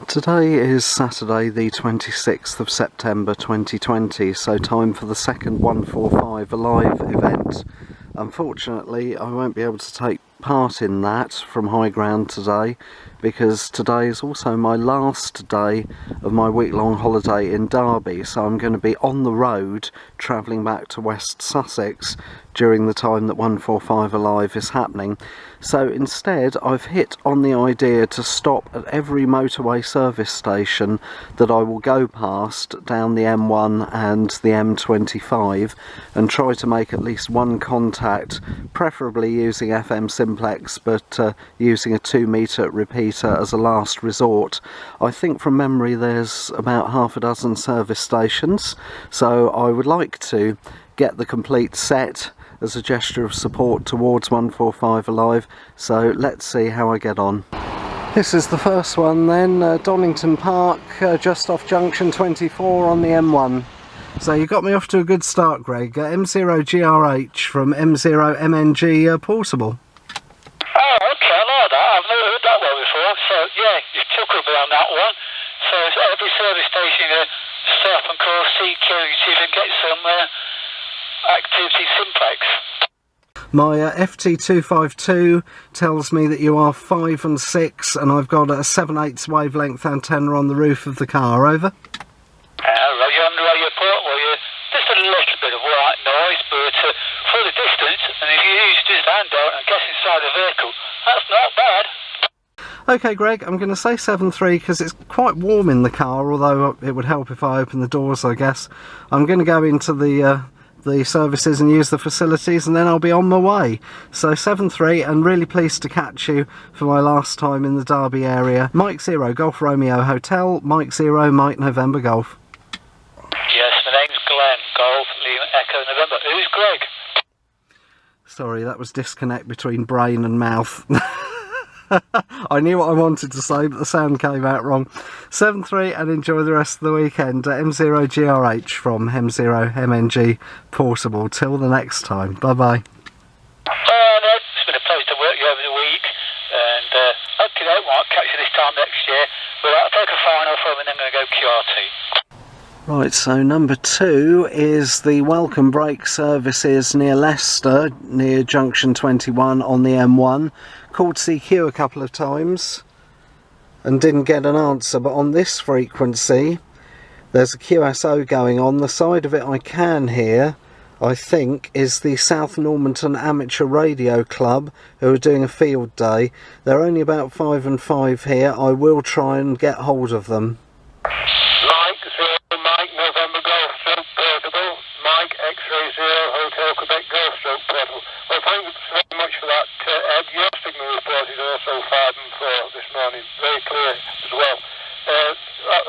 Today is Saturday the 26th of September 2020, so time for the second 145 Alive event. Unfortunately, I won't be able to take part in that from high ground today, because today is also my last day of my week-long holiday in Derby, so I'm going to be on the road travelling back to West Sussex during the time that 145 Alive is happening. So instead I've hit on the idea to stop at every motorway service station that I will go past down the M1 and the M25 and try to make at least one contact, preferably using FM simplex, but using a 2-metre repeater as a last resort. I think from memory there's about half a dozen service stations, so I would like to get the complete set as a gesture of support towards 145 Alive, so let's see how I get on. This is the first one then, Doncaster Park, just off junction 24 on the M1. So you got me off to a good start, Greg. M0GRH from M0MNG Portable. Oh, okay, I know that. I've never heard that one before, so yeah, you took a bit on that one. So every service station you stop and call CQ and see if you can get some activity simplex. My FT252 tells me that you are 5 and 6, and I've got a 7/8 wavelength antenna on the roof of the car. Over. Right, you're on the radio portable. Just a little bit of white noise, but for the distance, and if you use just hand out and get inside the vehicle, that's not bad. Okay, Greg, I'm going to say 7.3 because it's quite warm in the car, although it would help if I open the doors, I guess. I'm going to go into the services and use the facilities, and then I'll be on my way. So 7.3, and really pleased to catch you for my last time in the Derby area. Mike 0 Golf Romeo Hotel, Mike 0 Mike November Golf. Yes, my name's Glenn, Golf Lima Echo November. Who's Greg? Sorry, that was disconnect between brain and mouth. I knew what I wanted to say, but the sound came out wrong. 7.3, and enjoy the rest of the weekend. M0GRH from M0MNG Portable. Till the next time. Bye-bye. It's been a pleasure to work you over the week, and hopefully I won't catch you this time next year, but I'll take a fine off home and then I'm going to go QRT. Right, so number 2 is the Welcome Break Services near Leicester, near junction 21 on the M1. Called CQ a couple of times and didn't get an answer, but on this frequency there's a QSO going on. The side of it I can hear, I think, is the South Normanton Amateur Radio Club, who are doing a field day. They're only about 5 and 5 here. I will try and get hold of them. Mike 0 Mike November Golf Stroke Portable, Mike X-Ray 0 Hotel Quebec Golf Stroke Portable. Well, thank you very much for that, Ed. Your signal report is also 5 and 4 this morning, very clear as well.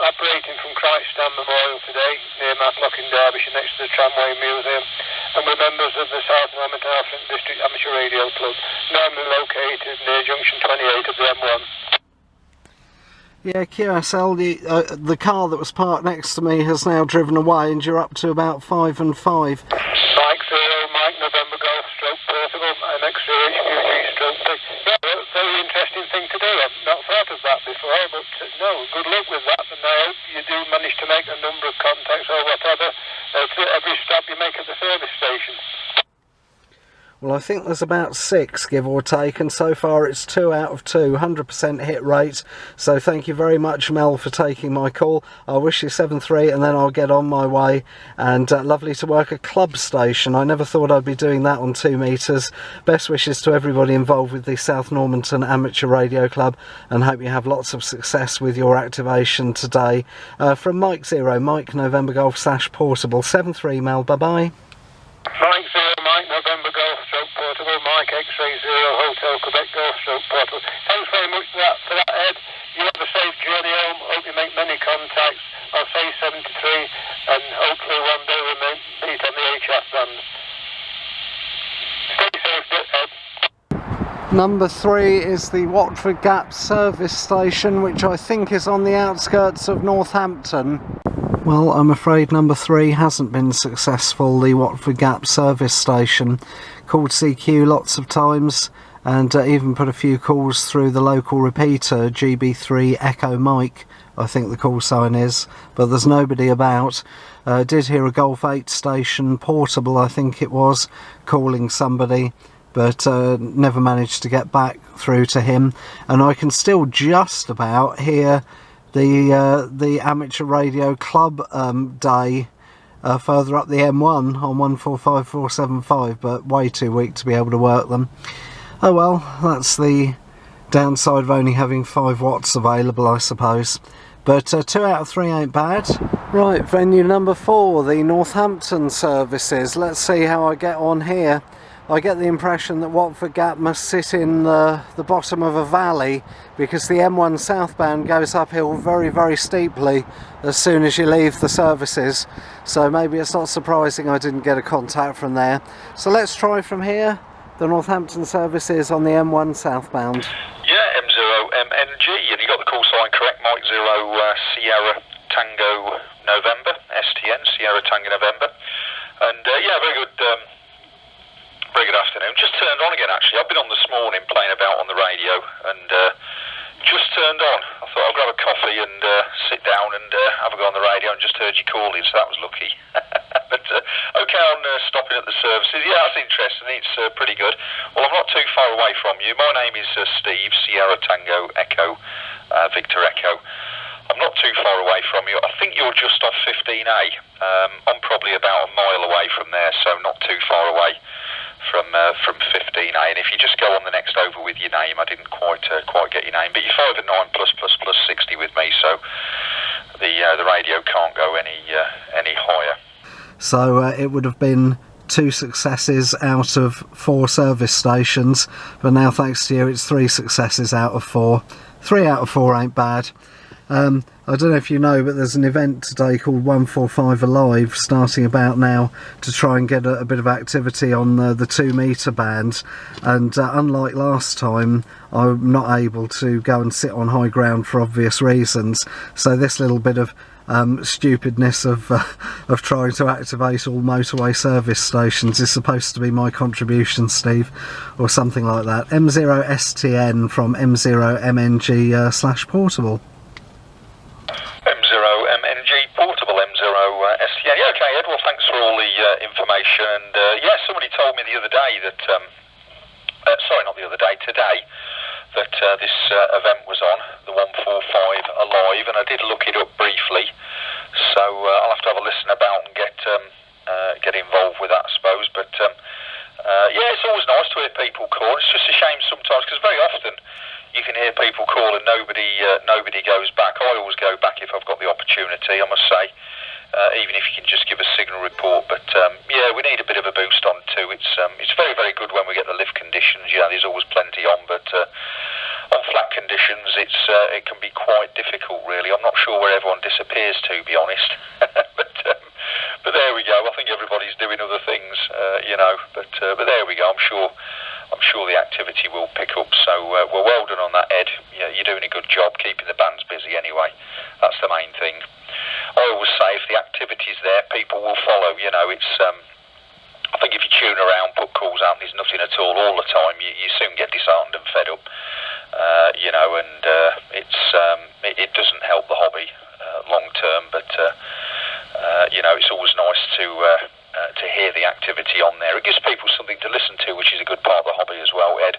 Operating from Christstown Memorial today, near Matlock in Derbyshire, next to the Tramway Museum, and we're members of the South Normanton District Amateur Radio Club, normally located near junction 28 of the M1. Yeah, QSL, the car that was parked next to me has now driven away, and you're up to about 5 and 5. Mike 0 Mike November Golf Stroke Portable, MX0HQG Stroke P. Yeah, very interesting thing to do. I've not thought of that before, but no, good luck with that, and I hope you do manage to make a number of contacts or whatever for every stop you make at the service station. Well, I think there's about 6, give or take, and so far it's 2 out of 2, 100% hit rate. So thank you very much, Mel, for taking my call. I wish you 7.3, and then I'll get on my way. And lovely to work a club station. I never thought I'd be doing that on 2 metres. Best wishes to everybody involved with the South Normanton Amateur Radio Club, and hope you have lots of success with your activation today. From Mike 0 Mike November Golf / Portable, 7.3, Mel, bye-bye. Mike 0 Mike November Golf Stroke Portable, Mike X-Ray 0 Hotel Quebec Golf Stroke Portable. Thanks very much for that, Ed. You have a safe journey home. Hope you make many contacts. I'll say 73, and hopefully one day we'll meet on the HF band. Stay safe, Ed. Number 3 is the Watford Gap Service Station, which I think is on the outskirts of Northampton. Well, I'm afraid number 3 hasn't been successful, the Watford Gap Service Station. Called CQ lots of times and even put a few calls through the local repeater, GB3 Echo Mike, I think the call sign is, but there's nobody about. Did hear a Golf 8 station, portable I think it was, calling somebody, but never managed to get back through to him. And I can still just about hear the amateur radio club day further up the M1 on 145475, but way too weak to be able to work them. Oh well, that's the downside of only having 5 watts available, I suppose. But 2 out of 3 ain't bad. Right, venue number 4, the Northampton Services. Let's see how I get on here. I get the impression that Watford Gap must sit in the bottom of a valley, because the M1 southbound goes uphill very, very steeply as soon as you leave the services. So maybe it's not surprising I didn't get a contact from there. So let's try from here, the Northampton Services on the M1 southbound. Yeah, M0MNG, and you got the call sign correct, Mike 0 Sierra Tango November, STN, Sierra Tango November. And yeah, very good afternoon. Just turned on again actually. I've been on this morning playing about on the radio, and just turned on. I thought I'll grab a coffee and sit down and have a go on the radio, and just heard you calling, so that was lucky. But okay on stopping at the services. Yeah, that's interesting. It's pretty good. Well, I'm not too far away from you. My name is Steve, Sierra Tango Echo Victor Echo. I'm not too far away from you. I think you're just off 15A. I'm probably about a mile away from there, so not too far away from 15A. And if you just go on the next over with your name, I didn't quite get your name, but you're 5 and 9 plus 60 with me, so the radio can't go any higher. So it would have been 2 successes out of 4 service stations, but now thanks to you it's 3 successes out of 4. 3 out of 4 ain't bad. I don't know if you know, but there's an event today called 145 Alive starting about now to try and get a bit of activity on the 2 metre band, and unlike last time I'm not able to go and sit on high ground for obvious reasons, so this little bit of stupidness of trying to activate all motorway service stations is supposed to be my contribution, Steve, or something like that. M0STN from M0MNG / portable. M0MNG portable, M0STN. Yeah, okay, Ed, well thanks for all the information. And yeah, somebody told me the other day that, sorry, not the other day, today, that this event was on, the 145 Alive, and I did look it up briefly, so I'll have to have a listen about and get involved with that, I suppose. But yeah, it's always nice to hear people call. It's just a shame sometimes, because very often you can hear people call and nobody goes back. I always go back if I've got the opportunity, I must say, even if you can just give a signal report. But yeah, we need a bit of a boost on too. It's very, very good when we get the lift conditions. You know, there's always plenty on, but on flat conditions it can be quite difficult, really. I'm not sure where everyone disappears to be honest. But there we go. I think everybody's doing other things, you know. But there we go. I'm sure the activity will pick up. So well done on that, Ed. You're doing a good job keeping the bands busy anyway. That's the main thing. I always say if the activity's there, people will follow. You know, it's I think if you tune around, put calls out, and there's nothing at all the time, you soon get disheartened and fed up. You know, and it doesn't help the hobby long term. But you know, it's always nice to hear the activity on there. It gives people something to listen to, which is a good part of the hobby as well, Ed.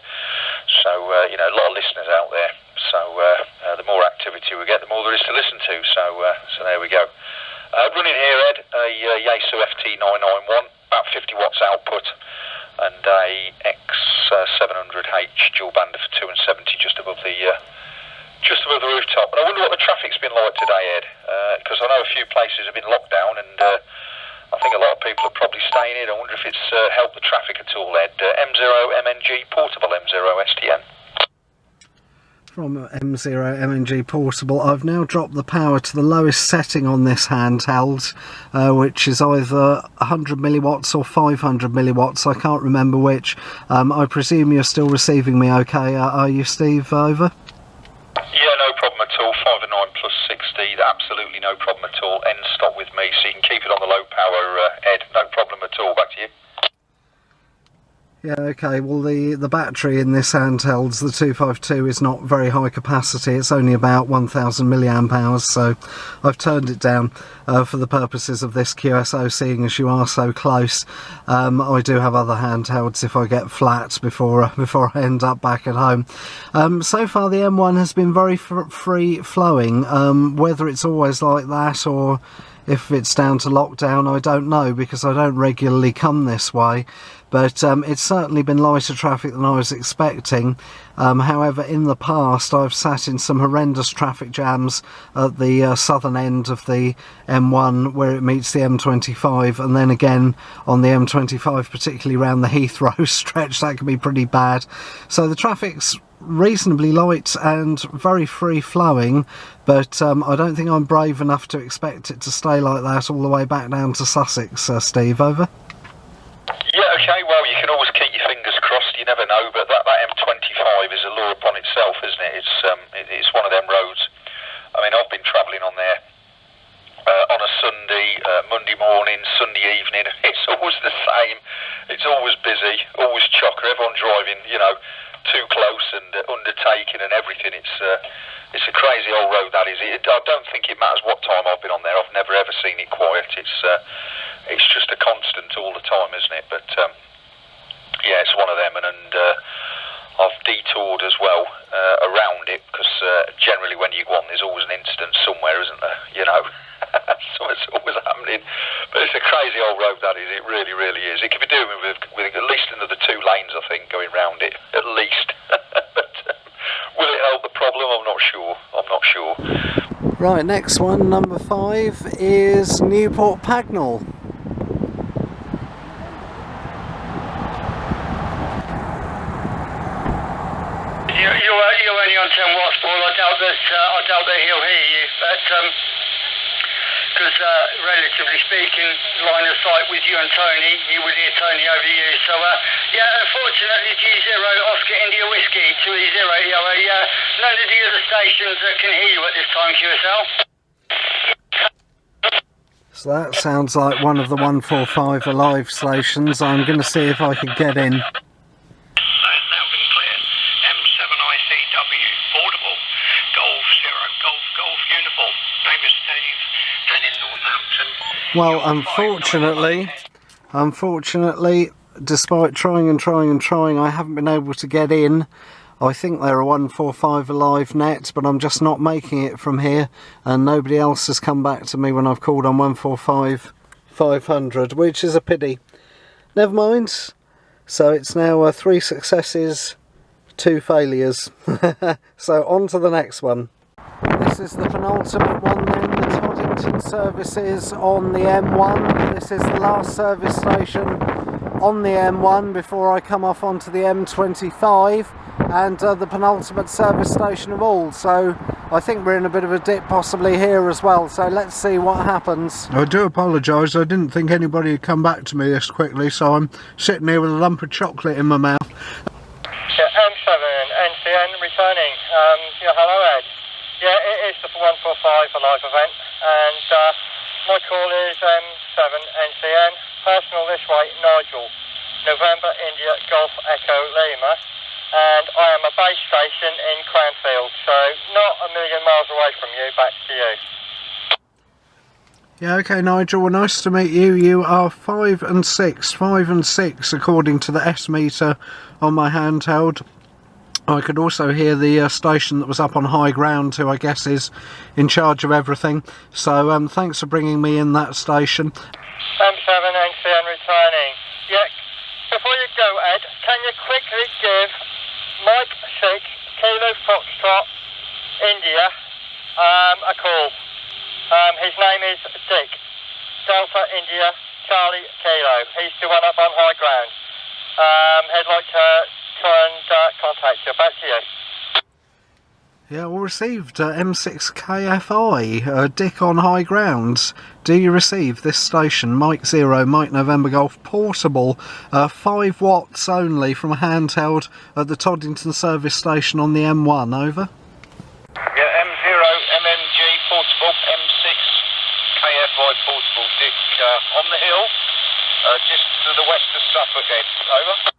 So you know, a lot of listeners out there. So the more activity we get, the more there is to listen to. So there we go. Running here, Ed, a Yaesu FT991, about 50 watts output, and a X700H dual bander for 270 just above the rooftop. And I wonder what the traffic's been like today, Ed, because I know a few places have been locked down, and I think a lot of people are probably staying in. I wonder if it's helped the traffic at all, Ed. M0MNG portable, M0STN. From M0MNG portable, I've now dropped the power to the lowest setting on this handheld, which is either 100 milliwatts or 500 milliwatts. I can't remember which. I presume you're still receiving me okay, are you, Steve? Over? Yeah, no problem at all. 5 and 9 plus 60, absolutely no problem at all. End stop with me, so you can keep it on the low power, Ed. No problem at all. Back to you. Yeah, okay, well the battery in this handheld's, the 252, is not very high capacity. It's only about 1000 milliamp hours, so I've turned it down for the purposes of this QSO, seeing as you are so close. I do have other handhelds if I get flat before I end up back at home. So far the M1 has been very free flowing. Whether it's always like that or if it's down to lockdown, I don't know, because I don't regularly come this way. But it's certainly been lighter traffic than I was expecting. However, in the past I've sat in some horrendous traffic jams at the southern end of the M1 where it meets the M25, and then again on the M25, particularly around the Heathrow stretch. That can be pretty bad. So the traffic's reasonably light and very free flowing, but I don't think I'm brave enough to expect it to stay like that all the way back down to Sussex. Steve, over. Yeah, okay, well, you can always keep your fingers crossed, you never know, but that M25 is a law upon itself, isn't it? It's one of them roads. I mean, I've been travelling on there on a Sunday, Monday morning, Sunday evening. It's always the same. It's always busy, always chocker, everyone driving, you know, too close and undertaking and everything. It's a crazy old road, that is. I don't think it matters what time I've been on there. I've never ever seen it quiet. It's just a constant all the time, isn't it? But yeah, it's one of them, and I've detoured as well around it, because generally when you go on, there's always an incident somewhere, isn't there? You know, something's always happening. But it's a crazy old road, that is. It really, really is. It could be doing with at least another 2 lanes, I think, going round it, at least. But will it help the problem? I'm not sure. I'm not sure. Right, next one, number 5, is Newport Pagnell. You're only on 10 watts, Paul. I doubt that he'll hear you, but because relatively speaking, line of sight with you and Tony, you would hear Tony over you. So yeah, unfortunately, G0 Oscar India Whiskey 2E0. None of the other stations that can hear you at this time, QSL. So that sounds like one of the 145 Alive stations. I'm going to see if I can get in. Well, unfortunately, despite trying, I haven't been able to get in. I think they're a 145 Alive net, but I'm just not making it from here, and nobody else has come back to me when I've called on 145 500, which is a pity. Never mind. So it's now 3 successes, 2 failures. So on to the next one. This is the penultimate one then, the Toddington Services on the M1. This is the last service station on the M1 before I come off onto the M25, and the penultimate service station of all. So I think we're in a bit of a dip possibly here as well, so let's see what happens. I do apologise, I didn't think anybody would come back to me this quickly, so I'm sitting here with a lump of chocolate in my mouth. Yeah, M7 NCN returning. Hello Ed. Yeah, it is the 145 Alive event, and my call is M7 NCN, personal this way, Nigel, November India Golf Echo Lima, and I am a base station in Cranfield, so not a million miles away from you. Back to you. Yeah, okay Nigel, well nice to meet you. You are 5 and 6 according to the S meter on my handheld. I could also hear the station that was up on high ground, who I guess is in charge of everything. So thanks for bringing me in that station. M7 NCN returning. Yeah, before you go Ed, can you quickly give Mike 6 Kilo Foxtrot India a call? His name is Dick, Delta India Charlie Kilo. He's the one up on high ground. He'd like to try and contact you. Back to you. Yeah, well received. M6KFI, Dick on high grounds. Do you receive this station? Mike 0, Mike November Golf, portable, 5 watts only from a handheld at the Toddington service station on the M1, over. Yeah, M0 MMG portable, M6 KFI portable, Dick on the hill, just to the west of Suffolk, over.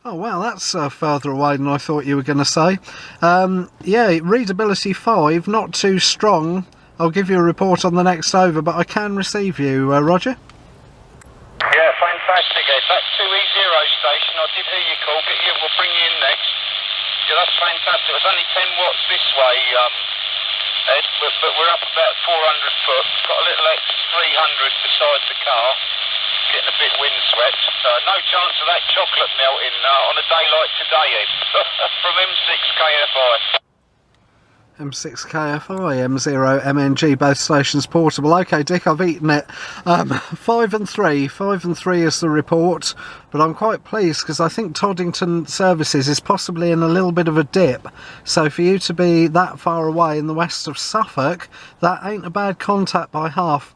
Oh wow, that's further away than I thought you were going to say. Yeah, readability 5, not too strong. I'll give you a report on the next over, but I can receive you, Roger. Yeah, fantastic, Ed. That 2E0 station, I did hear you call. We'll bring you in next. Yeah, that's fantastic. It's only 10 watts this way, Ed, but we're up about 400 foot. Got a little X300 beside the car. Getting a bit windswept. No chance of that chocolate melting on a day like today, Ed. From M6KFI. M6KFI, M0MNG, both stations portable. Okay, Dick, I've eaten it. 5 and 3 is the report, but I'm quite pleased because I think Toddington Services is possibly in a little bit of a dip. So for you to be that far away in the west of Suffolk, that ain't a bad contact by half.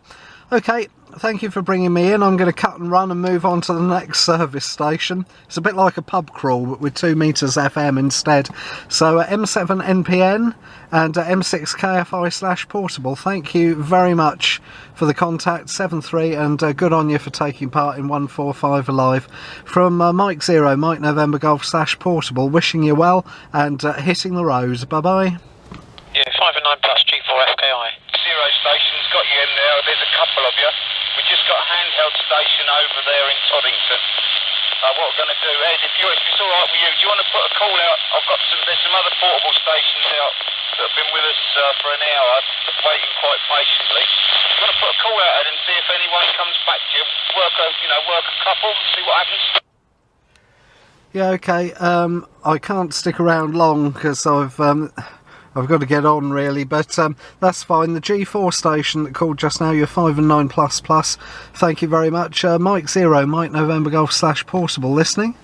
Okay, thank you for bringing me in. I'm going to cut and run and move on to the next service station. It's a bit like a pub crawl, but with 2 meters FM instead. So M7NPN and M6KFI/portable. Thank you very much for the contact, 73, and good on you for taking part in 145 Alive. From Mike 0, Mike November Golf/portable, wishing you well and hitting the road. Bye-bye. Yeah, 5 and 9 plus G4FKI. 0 station's got you in there. There's a couple of you. We just got a handheld station over there in Toddington. What we're going to do, Ed, if it's all right with you, do you want to put a call out? There's some other portable stations out that have been with us for an hour, waiting quite patiently. Do you want to put a call out, Ed, and see if anyone comes back to you? Work a couple, see what happens. Yeah, okay. I can't stick around long because I've got to get on really, but that's fine. The G4 station that called just now, you're 5 and 9 plus. Thank you very much. Mike 0, Mike November Golf/portable, listening.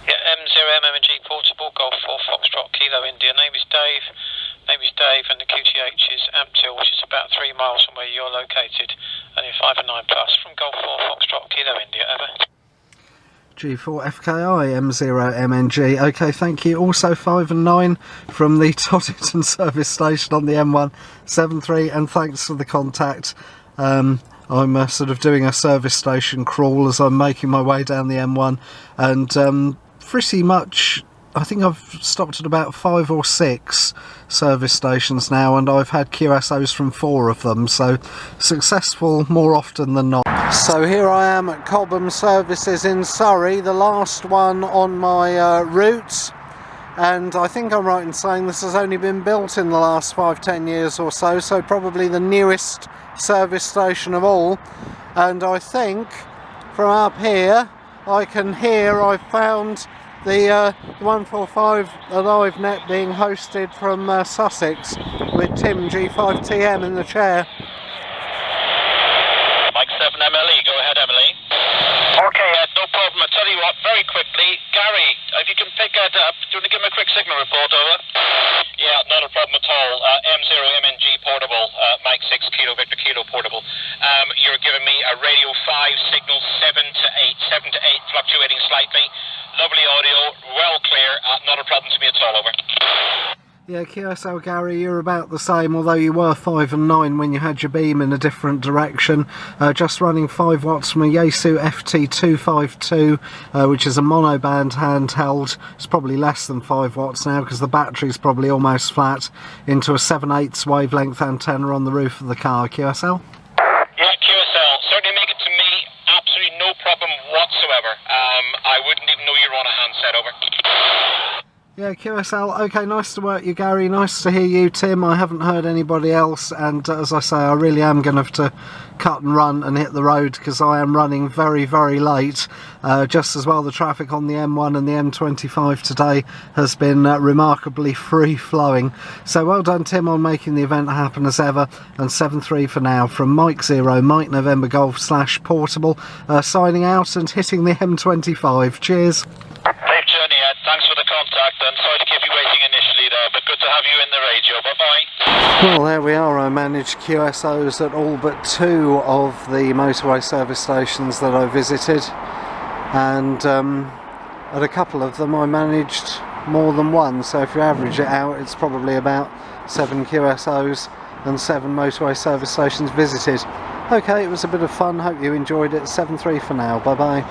Yeah, M0MMG portable, Golf 4 Foxtrot Kilo India. Name is Dave, and the QTH is Amptil, which is about 3 miles from where you're located. And you're 5 and 9 plus from Golf 4 Foxtrot Kilo India. Over. G4FKI, M0MNG. Okay, thank you. Also 5 and 9 from the Toddington service station on the M173, and thanks for the contact. I'm sort of doing a service station crawl as I'm making my way down the M1, and pretty much I think I've stopped at about 5 or 6 service stations now, and I've had QSOs from 4 of them, so successful more often than not. So here I am at Clapham Services in Surrey, the last one on my route, and I think I'm right in saying this has only been built in the last 5-10 years or so, so probably the newest service station of all. And I think from up here I can hear I've found the 145 Alive net being hosted from Sussex with Tim G5TM in the chair. Mike 7 MLE, go ahead Emily. Okay Ed, no problem. I'll tell you what, very quickly, Gary, if you can pick Ed up, do you want to give him a quick signal report, over? Yeah, not a problem at all. M0MNG portable, Mike 6 Kilo Victor Kilo portable. You're giving me a radio 5 signal 7 to 8, fluctuating slightly. Lovely audio, well clear, not a problem to me at all, over. Yeah, QSL Gary, you're about the same, although you were 5 and 9 when you had your beam in a different direction. Just running 5 watts from a Yaesu FT252, which is a monoband handheld. It's probably less than 5 watts now because the battery's probably almost flat, into a 7/8 wavelength antenna on the roof of the car. QSL? Yeah, QSL, certainly make it to me, absolutely no problem whatsoever. I wouldn't even know you're on a handset, over. Yeah, QSL, okay, nice to work you, Gary, nice to hear you, Tim. I haven't heard anybody else, and as I say, I really am going to have to cut and run and hit the road because I am running very, very late. Just as well, the traffic on the M1 and the M25 today has been remarkably free-flowing. So well done, Tim, on making the event happen as ever, and 7-3 for now from Mike 0, Mike November Golf/portable, signing out and hitting the M25. Cheers. Safe journey, Ed. Thanks for the contact, and sorry to keep you waiting initially there, but good to have you in the radio. Bye-bye. Well, there we are. I managed QSOs at all but 2 of the motorway service stations that I visited, and at a couple of them I managed more than 1, so if you average it out, it's probably about 7 QSOs and 7 motorway service stations visited. Okay, it was a bit of fun. Hope you enjoyed it. 7-3 for now. Bye-bye.